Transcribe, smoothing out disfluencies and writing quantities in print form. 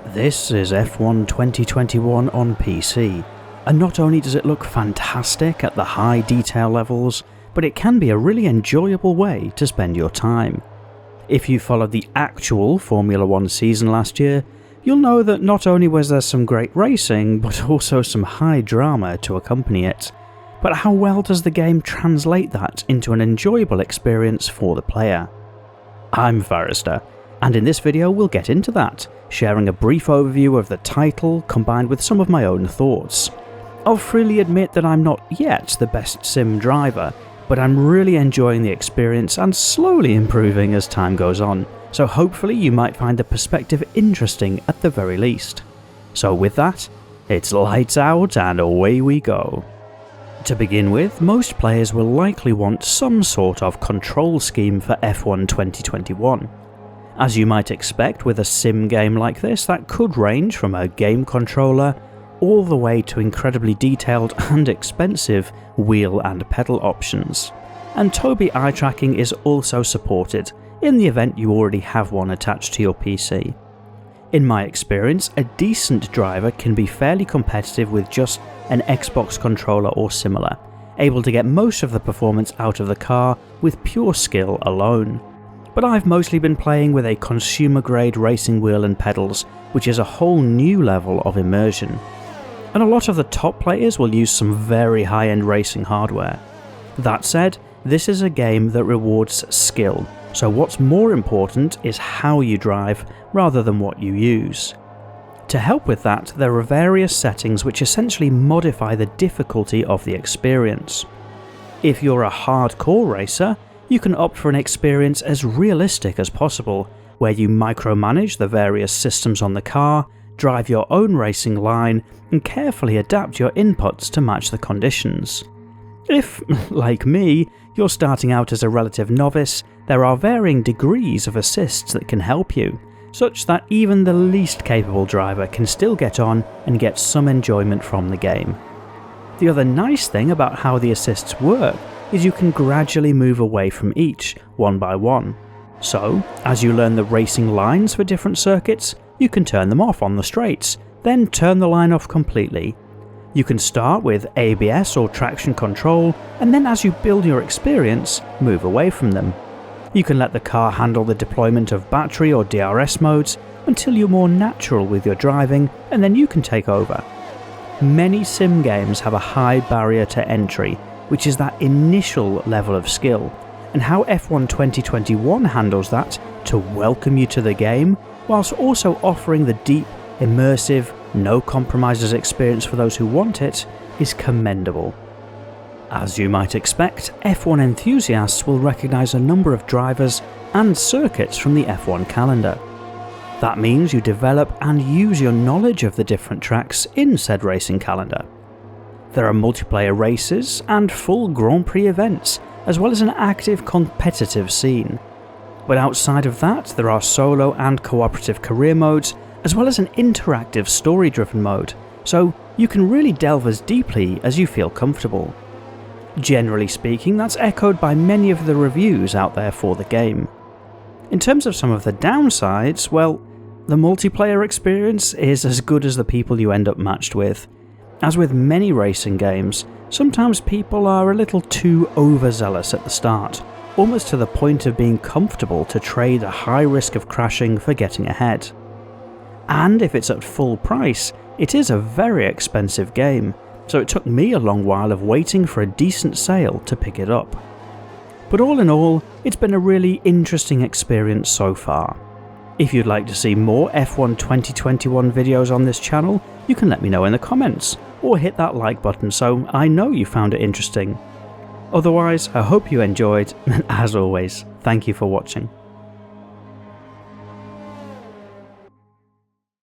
This is F1 2021 on PC, and not only does it look fantastic at the high detail levels, but it can be a really enjoyable way to spend your time. If you followed the actual Formula 1 season last year, you'll know that not only was there some great racing, but also some high drama to accompany it. But how well does the game translate that into an enjoyable experience for the player? I'm Forrester, and in this video we'll get into that, sharing a brief overview of the title combined with some of my own thoughts. I'll freely admit that I'm not yet the best sim driver, but I'm really enjoying the experience and slowly improving as time goes on, so hopefully you might find the perspective interesting at the very least. So with that, it's lights out and away we go. To begin with, most players will likely want some sort of control scheme for F1 2021. As you might expect with a sim game like this, that could range from a game controller all the way to incredibly detailed and expensive wheel and pedal options. And Tobii eye tracking is also supported, in the event you already have one attached to your PC. In my experience, a decent driver can be fairly competitive with just an Xbox controller or similar, able to get most of the performance out of the car with pure skill alone. But I've mostly been playing with a consumer-grade racing wheel and pedals, which is a whole new level of immersion. And a lot of the top players will use some very high-end racing hardware. That said, this is a game that rewards skill, so what's more important is how you drive rather than what you use. To help with that, there are various settings which essentially modify the difficulty of the experience. If you're a hardcore racer, you can opt for an experience as realistic as possible, where you micromanage the various systems on the car, drive your own racing line, and carefully adapt your inputs to match the conditions. If, like me, you're starting out as a relative novice, there are varying degrees of assists that can help you, such that even the least capable driver can still get on and get some enjoyment from the game. The other nice thing about how the assists work is you can gradually move away from each, one by one. So, as you learn the racing lines for different circuits, you can turn them off on the straights, then turn the line off completely. You can start with ABS or traction control, and then as you build your experience, move away from them. You can let the car handle the deployment of battery or DRS modes until you're more natural with your driving, and then you can take over. Many sim games have a high barrier to entry, which is that initial level of skill, and how F1 2021 handles that to welcome you to the game, whilst also offering the deep, immersive, no compromises experience for those who want it, is commendable. As you might expect, F1 enthusiasts will recognise a number of drivers and circuits from the F1 calendar. That means you develop and use your knowledge of the different tracks in said racing calendar. There are multiplayer races and full Grand Prix events, as well as an active competitive scene. But outside of that, there are solo and cooperative career modes, as well as an interactive story-driven mode, so you can really delve as deeply as you feel comfortable. Generally speaking, that's echoed by many of the reviews out there for the game. In terms of some of the downsides, well, the multiplayer experience is as good as the people you end up matched with. As with many racing games, sometimes people are a little too overzealous at the start, almost to the point of being comfortable to trade a high risk of crashing for getting ahead. And if it's at full price, it is a very expensive game, so it took me a long while of waiting for a decent sale to pick it up. But all in all, it's been a really interesting experience so far. If you'd like to see more F1 2021 videos on this channel, you can let me know in the comments, or hit that like button so I know you found it interesting. Otherwise, I hope you enjoyed, and as always, thank you for watching.